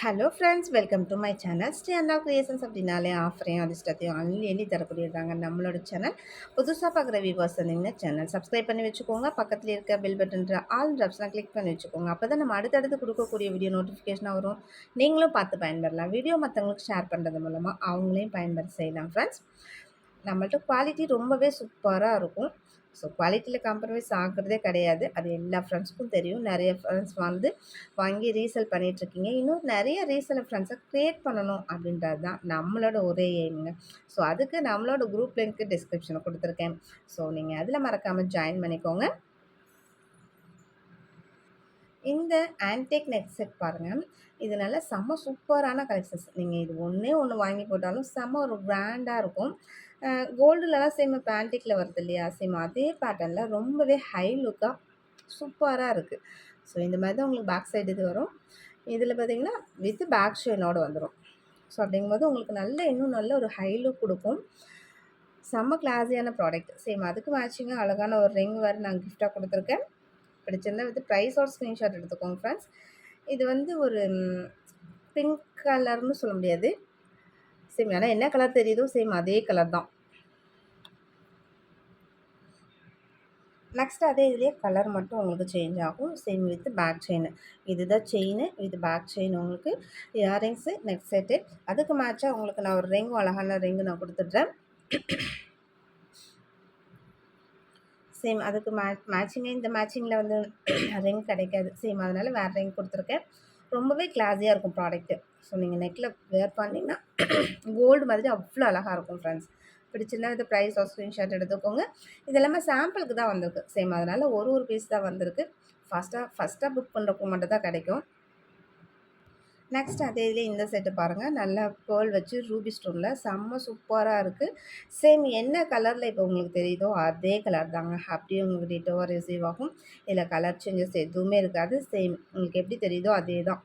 Hello friends, welcome to my channel. Shri Anna Creations அப்படின்னாலே ஆஃபரையும் அதிர்ஷ்டத்தையும் அள்ளி அள்ளி தரக்கூடியதாங்க நம்மளோட சேனல். புதுசாக பார்க்குற வியூவர்ஸ் இருந்தீங்கன்னா சேனல் சப்ஸ்கிரைப் பண்ணி வச்சுக்கோங்க. பக்கத்தில் இருக்க பெல் பட்டன்ற ஆல் ஆப்ஷனை கிளிக் பண்ணி வச்சுக்கோங்க. அப்போ தான் நம்ம அடுத்தடுத்து கொடுக்கக்கூடிய வீடியோ நோட்டிஃபிகேஷனாக வரும். நீங்களும் பார்த்து பயன்பெறலாம். வீடியோ மற்றவங்களுக்கு ஷேர் பண்ணுறது மூலமாக அவங்களையும் பயன்பெற செய்யலாம் ஃப்ரெண்ட்ஸ். நம்மள்ட்ட குவாலிட்டி ரொம்பவே சூப்பராக இருக்கும். ஸோ குவாலிட்டியில் காம்ப்ரமைஸ் ஆகுறதே கிடையாது. அது எல்லா ஃப்ரெண்ட்ஸுக்கும் தெரியும். நிறைய ஃப்ரெண்ட்ஸ் வந்து வாங்கி ரீசேல் பண்ணிகிட்ருக்கீங்க. இன்னும் நிறைய ரீசேல் ஃப்ரெண்ட்ஸை க்ரியேட் பண்ணணும் அப்படின்றது தான் நம்மளோட ஒரே எய்முங்க. ஸோ அதுக்கு நம்மளோட குரூப் லிங்க்கு டிஸ்கிரிப்ஷனில் கொடுத்துருக்கேன். ஸோ நீங்கள் அதில் மறக்காமல் ஜாயின் பண்ணிக்கோங்க. இந்த ஆன்டிக் நெக் செட் பாருங்கள். இது நல்ல செம்ம சூப்பரான கலெக்ஷன்ஸ். நீங்கள் இது ஒன்றே ஒன்று வாங்கி போட்டாலும் செம்ம ஒரு பிராண்டாக இருக்கும். கோல்டுலலாம் சேம் இப்போ ஆன்டிக்கில் வருது இல்லையா, சேம் அதே பேட்டர்னில் ரொம்பவே ஹை லுக்காக சூப்பராக இருக்குது. ஸோ இந்த மாதிரி தான் உங்களுக்கு பேக் சைடு இது வரும். இதில் பார்த்தீங்கன்னா வித் பேக் செயினோடு வந்துடும். ஸோ அப்படிங்கும்போது உங்களுக்கு இன்னும் நல்ல ஒரு ஹை லுக் கொடுக்கும். செம்ம கிளாஸியான ப்ராடக்ட். சேம் அதுக்கு மேட்சிங்காக அழகான ஒரு ரிங் வேறு நான் கிஃப்டாக கொடுத்துருக்கேன். பிடிச்சிருந்தா வித் ப்ரைஸோட ஸ்க்ரீன்ஷாட் எடுத்துக்கோங்க ஃப்ரெண்ட்ஸ். இது வந்து ஒரு பிங்க் கலர்னு சொல்ல முடியாது. சேம் ஆனால் என்ன கலர் தெரியுதோ சேம் அதே கலர் தான். நெக்ஸ்ட் அதே இதுலேயே கலர் மட்டும் உங்களுக்கு சேஞ்ச் ஆகும். Same with back chain. இதுதான் செயின் வித் பேக் செயின். உங்களுக்கு இயரிங்ஸு நெக் செட்டு அதுக்கு மேட்சாக உங்களுக்கு நான் ஒரு ரிங் அழகான ரிங்கு நான் கொடுத்துட்றேன். சேம் அதுக்கு மேட்சிங்காக இந்த மேட்சிங்கில் வந்து ரிங் கிடைக்காது. சேம் அதனால் வேறு ரிங் கொடுத்துருக்கேன். ரொம்பவே கிளாஸியாக இருக்கும் ப்ராடக்ட்டு. ஸோ நீங்கள் நெக்கில் வேர் பண்ணிங்கன்னா கோல்டு மாதிரி அவ்வளோ அழகாக இருக்கும் ஃப்ரெண்ட்ஸ். பிடிச்சிருந்தா இந்த ப்ரைஸ் ஒரு ஸ்க்ரீன்ஷாட் எடுத்துக்கோங்க. இது எல்லாமே சாம்பிளுக்கு தான் வந்திருக்கு. சேம் அதனால் ஒரு பீஸ் தான் வந்திருக்கு. ஃபஸ்ட்டாக புக் பண்ணுறப்போ மட்டும் தான் கிடைக்கும். நெக்ஸ்ட் அதே இதிலே இந்த செட்டு பாருங்கள். நல்லா பேர்ல் வச்சு ரூபி ஸ்டோனில் செம்ம சூப்பராக இருக்குது. சேம் என்ன கலரில் இப்போ உங்களுக்கு தெரியுதோ அதே கலர் தாங்க. அப்படியே உங்களுக்கு டிட்டோவாக ரிசீவ் ஆகும். இதில் கலர் சேஞ்சஸ் எதுவுமே இருக்காது. சேம் உங்களுக்கு எப்படி தெரியுதோ அதே தான்.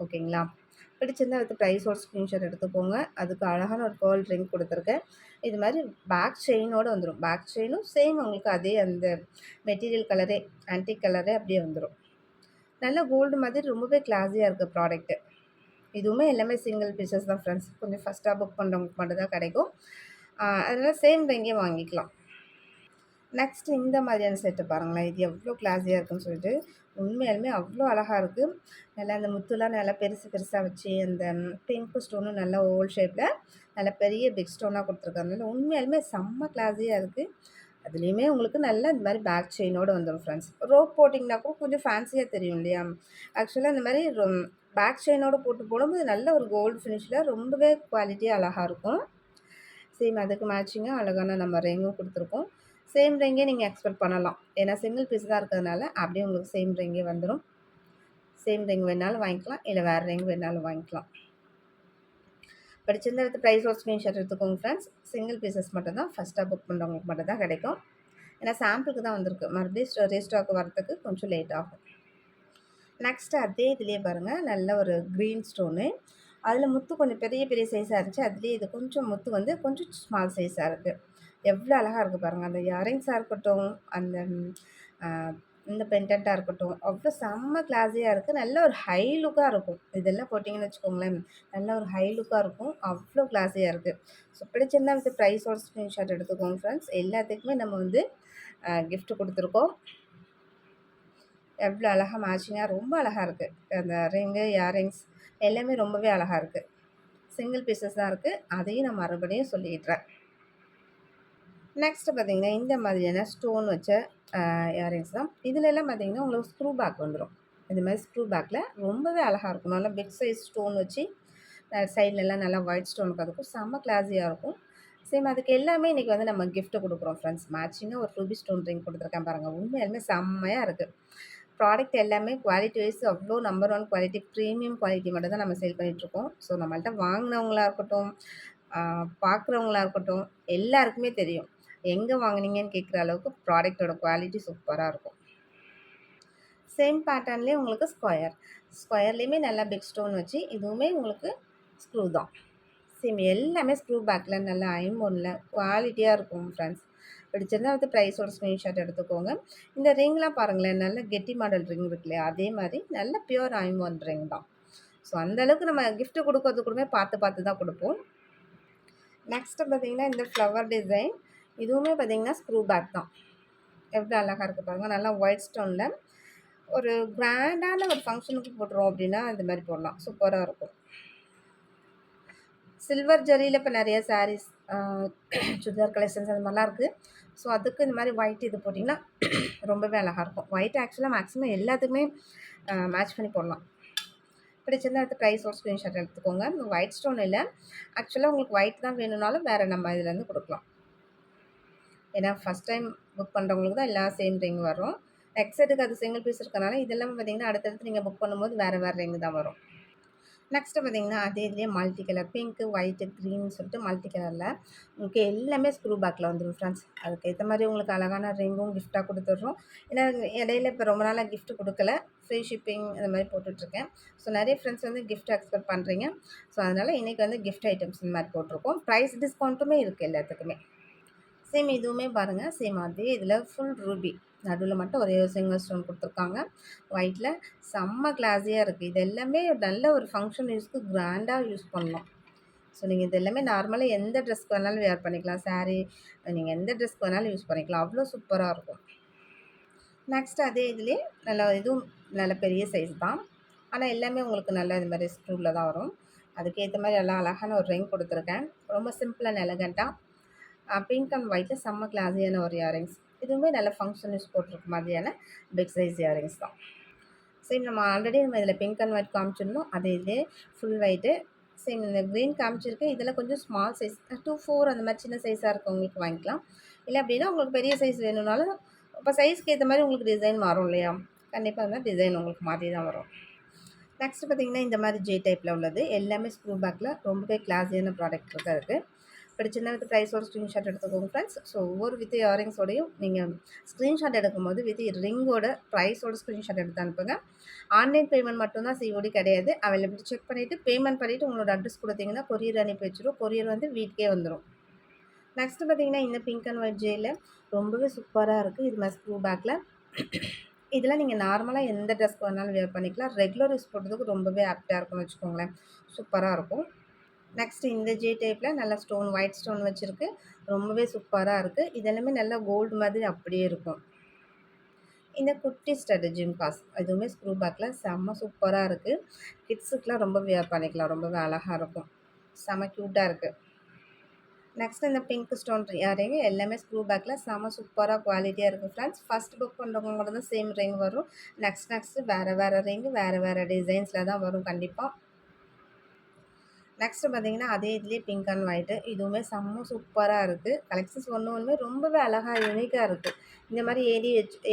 ஓகேங்களா? பிடிச்சிருந்தா அதுக்கு ப்ரைஸோட ஸ்க்ரீன்ஷாட் எடுத்துக்கோங்க. அதுக்கு அழகான ஒரு பேர்ல் ரிங் கொடுத்துருக்கேன். இது மாதிரி பேக் செயினோடு வந்துடும். பேக் செயினும் சேம் உங்களுக்கு அதே அந்த மெட்டீரியல் கலரே ஆன்டிக் கலரே அப்படியே வந்துடும். நல்லா கோல்டு மாதிரி ரொம்பவே கிளாஸியாக இருக்குது ப்ராடக்ட்டு. இதுவுமே எல்லாமே சிங்கிள் பீசஸ் தான் ஃப்ரெண்ட்ஸ். கொஞ்சம் ஃபஸ்ட்டாக புக் பண்ணுறவங்களுக்கு மட்டும் தான் கிடைக்கும். அதனால் சேம் ரிங்கே வாங்கிக்கலாம். நெக்ஸ்ட் இந்த மாதிரியான செட்டு பாருங்களேன். இது எவ்வளோ கிளாஸியாக இருக்குன்னு சொல்லிட்டு உண்மையாலுமே அவ்வளோ அழகாக இருக்குது. நல்லா அந்த முத்துலாம் நல்லா பெருசு பெருசாக வச்சு அந்த பிங்க் ஸ்டோனும் நல்லா ஓவல் ஷேப்பில் நல்லா பெரிய பிக் ஸ்டோனாக கொடுத்துருக்காங்க. உண்மையாலுமே செம்ம கிளாஸியாக இருக்குது. அதுலேயுமே உங்களுக்கு நல்ல இந்த மாதிரி பேக் செயினோடு வந்துடும் ஃப்ரெண்ட்ஸ். ரோப் போட்டிங்கன்னா கூட கொஞ்சம் ஃபேன்சியாக தெரியும் இல்லையா? ஆக்சுவலாக இந்த மாதிரி பேக் செயினோடு போட்டு போடும்போது நல்ல ஒரு கோல்டு ஃபினிஷில் ரொம்பவே குவாலிட்டியாக அழகாக இருக்கும். சேம் அதுக்கு மேட்சிங்காக அழகான நம்ம ரிங்கும் கொடுத்துருக்கோம். சேம் ரிங்கே நீங்கள் எக்ஸ்பெக்ட் பண்ணலாம். ஏன்னா சிங்கிள் பீஸ் தான் இருக்கிறதுனால அப்படியே உங்களுக்கு சேம் ரிங்கே வந்துடும். சேம் ரிங் வேணாலும் வாங்கிக்கலாம், இல்லை வேறு ரிங் வேணாலும் வாங்கிக்கலாம். பிடிச்சிருந்த வித் ப்ரைஸோட ஸ்க்ரீன்ஷாட் எடுத்துக்கோங்க ஃப்ரெண்ட்ஸ். சிங்கிள் பீசஸ் மட்டும் தான் ஃபஸ்ட்டாக புக் பண்ணுறவங்களுக்கு மட்டும் தான் கிடைக்கும். ஏன்னா சாம்பிளுக்கு தான் வந்திருக்கு. மறுபடியும் ரீஸ்டாக் வரத்துக்கு கொஞ்சம் லேட் ஆகும். நெக்ஸ்ட்டு அதே இதுலேயே பாருங்கள். நல்ல ஒரு க்ரீன் ஸ்டோனு. அதில் முத்து கொஞ்சம் பெரிய பெரிய சைஸாக இருந்துச்சு. அதுலேயே இது கொஞ்சம் முத்து வந்து கொஞ்சம் ஸ்மால் சைஸாக இருக்குது. எவ்வளோ அழகாக இருக்குது பாருங்கள். அந்த இயரிங்ஸாக இருக்கட்டும், அந்த இந்த பெண்டண்ட்டாக இருக்கட்டும், அவ்வளோ செம்ம கிளாஸியாக இருக்குது. நல்ல ஒரு ஹை லுக்காக இருக்கும். இதெல்லாம் போட்டிங்கன்னு வச்சுக்கோங்களேன், நல்ல ஒரு ஹை லுக்காக இருக்கும். அவ்வளோ கிளாஸியாக இருக்குது. ஸோ பிடிச்சிருந்தா வித் ப்ரைஸோட ஸ்க்ரீன்ஷாட் எடுத்துக்கோங்க ஃப்ரெண்ட்ஸ். எல்லாத்துக்குமே நம்ம வந்து கிஃப்ட் கொடுத்துருக்கோம். எவ்வளோ அழகாக மேட்சிங்காக ரொம்ப அழகாக இருக்குது. அந்த ரிங்கு, இயரிங்ஸ் எல்லாமே ரொம்பவே அழகாக இருக்குது. சிங்கிள் பீசஸ் தான் இருக்குது. அதையும் நான் மறுபடியும் சொல்லிடுறேன். நெக்ஸ்ட்டு பார்த்திங்கன்னா இந்த மாதிரியான ஸ்டோன் வச்ச இயரிங்ஸ் தான். இதிலெல்லாம் பார்த்திங்கன்னா உங்களுக்கு ஸ்க்ரூ பேக் வந்துடும். இது மாதிரி ஸ்க்ரூ பேக்கில் ரொம்பவே அழகாக இருக்கும். நல்லா பிக் சைஸ் ஸ்டோன் வச்சு சைட்லலாம் நல்லா ஒயிட் ஸ்டோனுக்கு அதுக்கும் செம்ம கிளாஸியாக இருக்கும். சேம் அதுக்கு எல்லாமே இன்றைக்கி வந்து நம்ம கிஃப்ட்டு கொடுக்குறோம் ஃப்ரெண்ட்ஸ். மேட்சிங்காக ஒரு ரூபி ஸ்டோன் ரிங் கொடுத்துருக்கேன் பாருங்கள். உண்மையாலுமே செம்மையாக இருக்குது. ப்ராடக்ட் எல்லாமே குவாலிட்டி வைஸ் அவ்வளோ நம்பர் 1 குவாலிட்டி, ப்ரீமியம் குவாலிட்டி மட்டும் தான் நம்ம சேல் பண்ணிகிட்ருக்கோம். ஸோ நம்மள்ட்ட வாங்கினவங்களா இருக்கட்டும், பார்க்குறவங்களா இருக்கட்டும், எல்லாருக்குமே தெரியும். எங்கே வாங்கினீங்கன்னு கேட்குற அளவுக்கு ப்ராடக்ட்டோட குவாலிட்டி சூப்பராக இருக்கும். சேம் பேட்டர்ன்லேயே உங்களுக்கு ஸ்கொயர்லேயுமே நல்லா பிக் ஸ்டோன் வச்சு இதுவுமே உங்களுக்கு ஸ்க்ரூ தான். சேம் எல்லாமே ஸ்க்ரூ பேக்கில் நல்லா ஐம்பொன்னில் குவாலிட்டியாக இருக்கும் ஃப்ரெண்ட்ஸ். பிடிச்சிருந்தா வந்து ப்ரைஸோட ஸ்க்ரீன்ஷாட் எடுத்துக்கோங்க. இந்த ரிங்லாம் பாருங்களேன், நல்ல கெட்டி மாடல் ரிங் இருக்கு இல்லையா, அதே மாதிரி நல்ல பியூர் ஐம்பொன் ரிங் தான். ஸோ அந்தளவுக்கு நம்ம கிஃப்ட்டு கொடுக்கறது கூடமே பார்த்து பார்த்து தான் கொடுப்போம். நெக்ஸ்ட்டு பார்த்தீங்கன்னா இந்த ஃப்ளவர் டிசைன் இதுவுமே பார்த்தீங்கன்னா ஸ்க்ரூ பேக் தான். எவ்வளோ அழகாக இருக்குது பாருங்கள். நல்லா ஒயிட் ஸ்டோனில் ஒரு கிராண்டான ஒரு ஃபங்க்ஷனுக்கு போட்டுறோம் அப்படின்னா இந்த மாதிரி போடலாம். சூப்பராக இருக்கும். சில்வர் ஜரியில் இப்போ நிறைய சாரீஸ் சுடிதார் கலெக்ஷன்ஸ் அந்த மாதிரிலாம் இருக்குது. ஸோ அதுக்கு இந்த மாதிரி ஒயிட் இது போட்டிங்கன்னா ரொம்பவே அழகாக இருக்கும். ஒயிட் ஆக்சுவலாக மேக்ஸிமம் எல்லாத்துக்குமே மேட்ச் பண்ணி போடலாம். பிடிச்சிருந்தா அடுத்து ப்ரைஸோட ஸ்க்ரீன்ஷாட் எடுத்துக்கோங்க. ஒயிட் ஸ்டோன் இல்லை, ஆக்சுவலாக உங்களுக்கு ஒயிட் தான் வேணும்னாலும் வேறு நம்ம இதுலேருந்து கொடுக்கலாம். ஏன்னா ஃபஸ்ட் டைம் புக் பண்ணுறவங்களுக்கு தான் எல்லாம் சேம் ரிங் வரும். நெக்ஸ்ட் செட்டுக்கு அது சிங்கிள் பீஸ் இருக்கனால இதெல்லாம் பார்த்தீங்கன்னா அடுத்தடுத்து நீங்கள் புக் பண்ணும்போது வேறு ரிங் தான் வரும். நெக்ஸ்ட்டு பார்த்தீங்கன்னா அதே இதுலேயே மல்டி கலர் பிங்க்கு, ஒயிட்டு, க்ரீன்னு சொல்லிட்டு மல்டி கலரில் உங்களுக்கு எல்லாமே ஸ்க்ரூ பேக்கில் வந்துடும் ஃப்ரெண்ட்ஸ். அதுக்கேற்ற மாதிரி உங்களுக்கு அழகான ரிங்கும் கிஃப்ட்டாக கொடுத்துட்றோம். ஏன்னா இடையில இப்போ ரொம்ப நாளாக கிஃப்ட் கொடுக்கல, ஃப்ரீ ஷிப்பிங் அந்த மாதிரி போட்டுட்ருக்கேன். ஸோ நிறைய ஃப்ரெண்ட்ஸ் வந்து கிஃப்ட் எக்ஸ்பெக்ட் பண்ணுறீங்க. ஸோ அதனால் இன்றைக்கி வந்து கிஃப்ட் ஐட்டம்ஸ் இந்த மாதிரி போட்டிருக்கோம். ப்ரைஸ் டிஸ்கவுண்ட்டுமே இருக்குது எல்லாத்துக்குமே. சேம் இதுவுமே பாருங்கள், சேம் அதே இதில் ஃபுல் ரூபி நடுவில் மட்டும் ஒரே ஒரு சிங்கிள் ஸ்டோன் கொடுத்துருக்காங்க. ஒயிட்டில் செம்ம கிளாஸியாக இருக்குது. இது எல்லாமே நல்ல ஒரு ஃபங்க்ஷன் யூஸ்க்கு கிராண்டாக யூஸ் பண்ணலாம். ஸோ நீங்கள் இது எல்லாமே நார்மலாக எந்த ட்ரெஸ்க்கு வேணாலும் வேர் பண்ணிக்கலாம். சாரீ நீங்கள் எந்த ட்ரெஸ்க்கு வேணாலும் யூஸ் பண்ணிக்கலாம். அவ்வளோ சூப்பராக இருக்கும். நெக்ஸ்ட் அதே இதுலேயே நல்லா இதுவும் நல்ல பெரிய சைஸ் தான். ஆனால் எல்லாமே உங்களுக்கு நல்ல இது மாதிரி ஸ்க்ரூவில் தான் வரும். அதுக்கேற்ற மாதிரி எல்லாம் அழகான ஒரு ரிங் கொடுத்துருக்கேன். ரொம்ப சிம்பிள் அண்ட் எலகண்ட்டாக பிங்க் அண்ட் ஒயிட்டில் செம்ம கிளாஸியான ஒரு இயரிங்ஸ். இதுவுமே நல்ல ஃபங்க்ஷன் யூஸ் போட்டிருக்க மாதிரியான பிக் சைஸ் இயரிங்ஸ் தான். சேம் நம்ம ஆல்ரெடி இதில் பிங்க் அண்ட் ஒயிட் காமிச்சிருந்தோம். அதே இதே ஃபுல் ஒயிட்டு. சேம் இந்த க்ரீன் காமிச்சிருக்கேன். இதில் கொஞ்சம் ஸ்மால் சைஸ் 2-4 அந்த மாதிரி சின்ன சைஸாக இருக்கவங்களுக்கு வாங்கிக்கலாம். இல்லை அப்படின்னா உங்களுக்கு பெரிய சைஸ் வேணும்னாலும் இப்போ சைஸ்க்கு ஏற்ற மாதிரி உங்களுக்கு டிசைன் மாறும் இல்லையா? கண்டிப்பாக அந்த மாதிரி டிசைன் உங்களுக்கு மாற்றி தான் வரும். நெக்ஸ்ட்டு பார்த்திங்கன்னா இந்த மாதிரி ஜே டைப்பில் உள்ளது எல்லாமே ஸ்க்ரூ பேக்கில் ரொம்பவே கிளாஸியான ப்ராடக்ட் இருக்குது. பிடிச்சிருந்தா வித் ப்ரைஸோட ஸ்க்ரீன்ஷாட் எடுத்துக்கோங்க ஃப்ரெண்ட்ஸ். ஸோ ஒவ்வொரு வித் இயரிங்ஸோடையும் நீங்கள் ஸ்க்ரீன்ஷாட் எடுக்கும்போது வித் ரிங்கோட ப்ரைஸோட ஸ்க்ரீன்ஷாட் எடுத்து அனுப்புங்க. ஆன்லைன் பேமெண்ட் மட்டும்தான், சிஓடி கிடையாது. அவைலபிலிட்டி செக் பண்ணிவிட்டு பேமெண்ட் பண்ணிவிட்டு உங்களோட அட்ரஸ் கொடுத்தீங்கன்னா கொரியர் அனுப்பி வச்சிடும். கொரியர் வந்து வீட்டுக்கே வந்துடும். நெக்ஸ்ட்டு பார்த்திங்கன்னா இந்த பிங்க் அண்ட் ஒயிட் ஜேயில் ரொம்பவே சூப்பராக இருக்குது. இது மாதிரி ஸ்க்ரூ பேக்கில் இதெல்லாம் நீங்கள் நார்மலாக எந்த ட்ரெஸ்க்கு வேணாலும் வேர் பண்ணிக்கலாம். ரெகுலர் யூஸ் பண்ணுறதுக்கு ரொம்பவே ஆப்டாக இருக்கும்னு வச்சுக்கோங்களேன். சூப்பராக இருக்கும். நெக்ஸ்ட்டு இந்த ஜே டைப்பில் நல்லா ஸ்டோன் ஒயிட் ஸ்டோன் வச்சுருக்கு. ரொம்பவே சூப்பராக இருக்குது. இதெல்லாமே நல்லா கோல்டு மாதிரி அப்படியே இருக்கும். இந்த குட்டி ஸ்டட் ஜிம்காஸ் இதுவுமே ஸ்க்ரூ பேக்கில் செம்ம சூப்பராக இருக்குது. கிட்ஸுக்கெலாம் ரொம்ப வியர் பண்ணிக்கலாம். ரொம்பவே அழகாக இருக்கும். செம்ம க்யூட்டாக இருக்குது. நெக்ஸ்ட் இந்த பிங்க் ஸ்டோன் இயரிங் எல்லாமே ஸ்க்ரூ பேக்கில் செம்ம சூப்பராக குவாலிட்டியாக இருக்குது ஃப்ரெண்ட்ஸ். ஃபஸ்ட் புக் பண்ணுறவங்க கூட தான் சேம் ரிங் வரும். நெக்ஸ்ட்டு வேறு ரிங் வேறு டிசைன்ஸில் தான் வரும் கண்டிப்பாக. நெக்ஸ்ட்டு பார்த்தீங்கன்னா அதே இதுலேயே பிங்க் அண்ட் ஒயிட்டு இதுவுமே செம்ம சூப்பராக இருக்குது. கலெக்ஷன்ஸ் ஒன்றுமே ரொம்பவே அழகாக யூனிக்காக இருக்குது. இந்த மாதிரி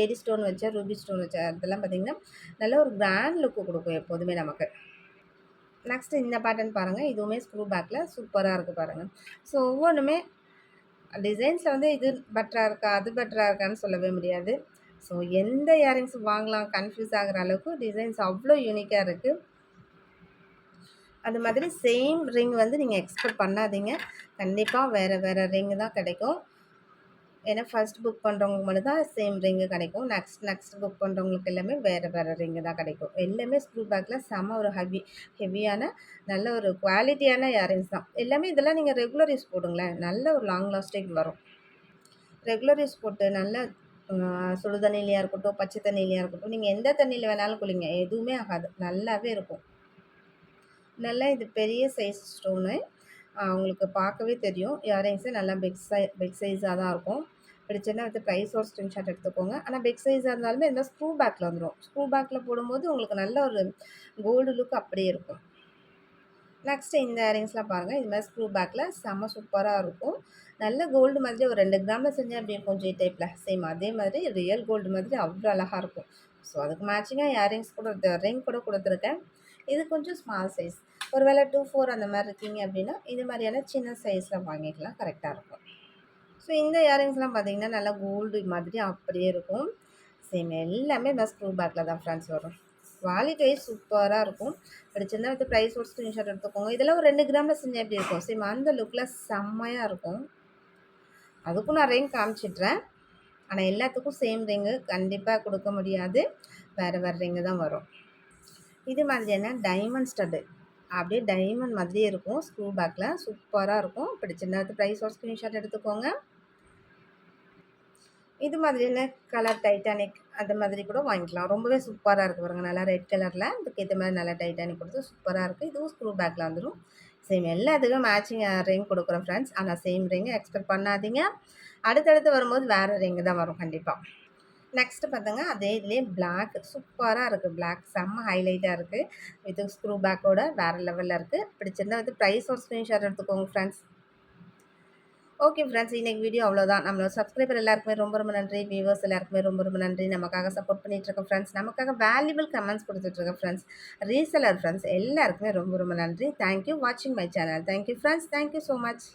ஏடி ஸ்டோன் வச்சா ரூபி ஸ்டோன் வச்சா அதெல்லாம் பார்த்திங்கன்னா நல்ல ஒரு கிராண்ட் லுக்கு கொடுக்கும் எப்போதுமே நமக்கு. நெக்ஸ்ட்டு இந்த பேட்டர்ன் பாருங்கள். இதுவுமே ஸ்க்ரூ பேக்கில் சூப்பராக இருக்குது பாருங்கள். ஸோ ஒவ்வொன்றுமே டிசைன்ஸில் வந்து இது பெட்டராக இருக்கா அது பெட்டராக இருக்கான்னு சொல்லவே முடியாது. ஸோ எந்த இயரிங்ஸ் வாங்கலாம் கன்ஃப்யூஸ் ஆகிற அளவுக்கு டிசைன்ஸ் அவ்வளோ யூனிக்காக இருக்குது. அது மாதிரி சேம் ரிங் வந்து நீங்கள் எக்ஸ்பெக்ட் பண்ணாதீங்க. கண்டிப்பாக வேறு ரிங் தான் கிடைக்கும். ஏன்னா ஃபஸ்ட் புக் பண்ணுறவங்களுக்கு மட்டும் தான் சேம் ரிங்கு கிடைக்கும். நெக்ஸ்ட் புக் பண்ணுறவங்களுக்கு எல்லாமே வேறு ரிங்கு தான் கிடைக்கும். எல்லாமே ஸ்க்ரூ பேக்கில் செம்ம ஒரு ஹெவியான நல்ல ஒரு குவாலிட்டியான இயரிங்ஸ் தான். எல்லாமே இதெல்லாம் நீங்கள் ரெகுலர் யூஸ் போடுங்களேன். நல்ல ஒரு லாங் லாஸ்டிங் வரும். ரெகுலர் யூஸ் போட்டு நல்ல சுடு தண்ணிலையாக இருக்கட்டும், பச்சை தண்ணிலையாக இருக்கட்டும், நீங்கள் எந்த தண்ணியில் வேணாலும் குளிங்க. எதுவுமே ஆகாது. நல்லாவே இருக்கும். நல்லா இது பெரிய சைஸ் ஸ்டோனு. உங்களுக்கு பார்க்கவே தெரியும். இயரிங்ஸு நல்லா பிக் சைஸாக தான் இருக்கும். பிடிச்சிருந்தா வந்து ப்ரைஸோட ஸ்க்ரீன்ஷாட் எடுத்துக்கோங்க. ஆனால் பிக் சைஸாக இருந்தாலுமே இந்த ஸ்க்ரூ பேக்கில் வந்துடும். ஸ்க்ரூ பேக்கில் போடும்போது உங்களுக்கு நல்ல ஒரு கோல்டு லுக் அப்படியே இருக்கும். நெக்ஸ்ட்டு இந்த இயரிங்ஸ்லாம் பாருங்கள். இது மாதிரி ஸ்க்ரூ பேக்கில் செம்ம சூப்பராக இருக்கும். நல்ல கோல்டு மாதிரி ஒரு 2 கிராமில் செஞ்சால் அப்படி இருக்கும் ஜே டைப்பில். சேம் அதே மாதிரி ரியல் கோல்டு மாதிரி அவ்வளோ அழகாக இருக்கும். ஸோ அதுக்கு மேட்சிங்காக இயரிங்ஸ் கூட ரிங் கூட கொடுத்துருக்கேன். இது கொஞ்சம் ஸ்மால் சைஸ். ஒரு வேளை 2-4 அந்த மாதிரி இருக்கீங்க அப்படின்னா இது மாதிரியான சின்ன சைஸில் வாங்கிக்கலாம். கரெக்டாக இருக்கும். ஸோ இந்த இயரிங்ஸ்லாம் பார்த்திங்கன்னா நல்லா கோல்டு மாதிரி அப்படியே இருக்கும். சேம் எல்லாமே இந்த ஸ்க்ரூ பேக்கில் தான் ஃப்ரெண்ட்ஸ் வரும். குவாலிட்டி வைஸ் சூப்பராக இருக்கும். பிடிச்சிருந்தா வந்து ப்ரைஸோட ஸ்க்ரீன்ஷாட் எடுத்துக்கோங்க. இதெல்லாம் ஒரு 2 கிராமில் செஞ்சால் எப்படி இருக்கும்? சேம் அந்த லுக்கில் செம்மையாக இருக்கும். அதுக்கும் நான் ரிங் காமிச்சிட்றேன். ஆனால் எல்லாத்துக்கும் சேம் ரிங்கு கண்டிப்பாக கொடுக்க முடியாது. வேறு ரிங்கு தான் வரும். இது மாதிரியான டைமண்ட் ஸ்டட்டு. அப்படியே டைமண்ட் மாதிரியே இருக்கும். ஸ்க்ரூ பேக்கில் சூப்பராக இருக்கும். பிடிச்சிருந்தா ப்ரைஸோட ஸ்க்ரீன்ஷாட் எடுத்துக்கோங்க. இது மாதிரியான கலர் டைட்டானிக் அந்த மாதிரி கூட வாங்கிக்கலாம். ரொம்பவே சூப்பராக இருக்குது பாருங்க. நல்லா ரெட் கலரில் இதுக்கேற்ற மாதிரி நல்லா டைட்டானிக் கொடுத்து சூப்பராக இருக்குது. இதுவும் ஸ்க்ரூ பேக்கில் வந்துடும். சேம் எல்லாத்துக்கும் மேட்சிங் ரிங் கொடுக்குறோம் ஃப்ரெண்ட்ஸ். ஆனால் சேம் ரிங் எக்ஸ்பெக்ட் பண்ணாதீங்க. அடுத்தடுத்து வரும்போது வேறு ரிங் தான் வரும் கண்டிப்பாக. நெக்ஸ்ட்டு பார்த்தோங்க அதே இதுலேயே பிளாக் சூப்பராக இருக்குது. பிளாக் செம்ம ஹைலைட்டாக இருக்குது. இது ஸ்க்ரூ பேக்கோட வேறு லெவலில் இருக்குது. பிடிச்சிருந்தா ப்ரைஸோட ஸ்க்ரீன்ஷாட் எடுத்துக்கோங்க ஃப்ரெண்ட்ஸ். ஓகே ஃப்ரெண்ட்ஸ், இன்றைக்கி வீடியோ அவ்வளோதான். நம்மளோட சப்ஸ்கிரைபர் எல்லாருக்குமே ரொம்ப நன்றி. வியூவர்ஸ் எல்லாருக்குமே ரொம்ப நன்றி. நமக்காக சப்போர்ட் பண்ணிகிட்ருக்க ஃப்ரெண்ட்ஸ், நமக்காக வேல்யூபிள் கமெண்ட்ஸ் கொடுத்துட்ருக்க ஃப்ரெண்ட்ஸ், ரீசெலர் ஃப்ரெண்ட்ஸ் எல்லாருக்குமே ரொம்ப நன்றி. தேங்க்யூ வாட்சிங் my channel. Thank you friends. Thank you so much.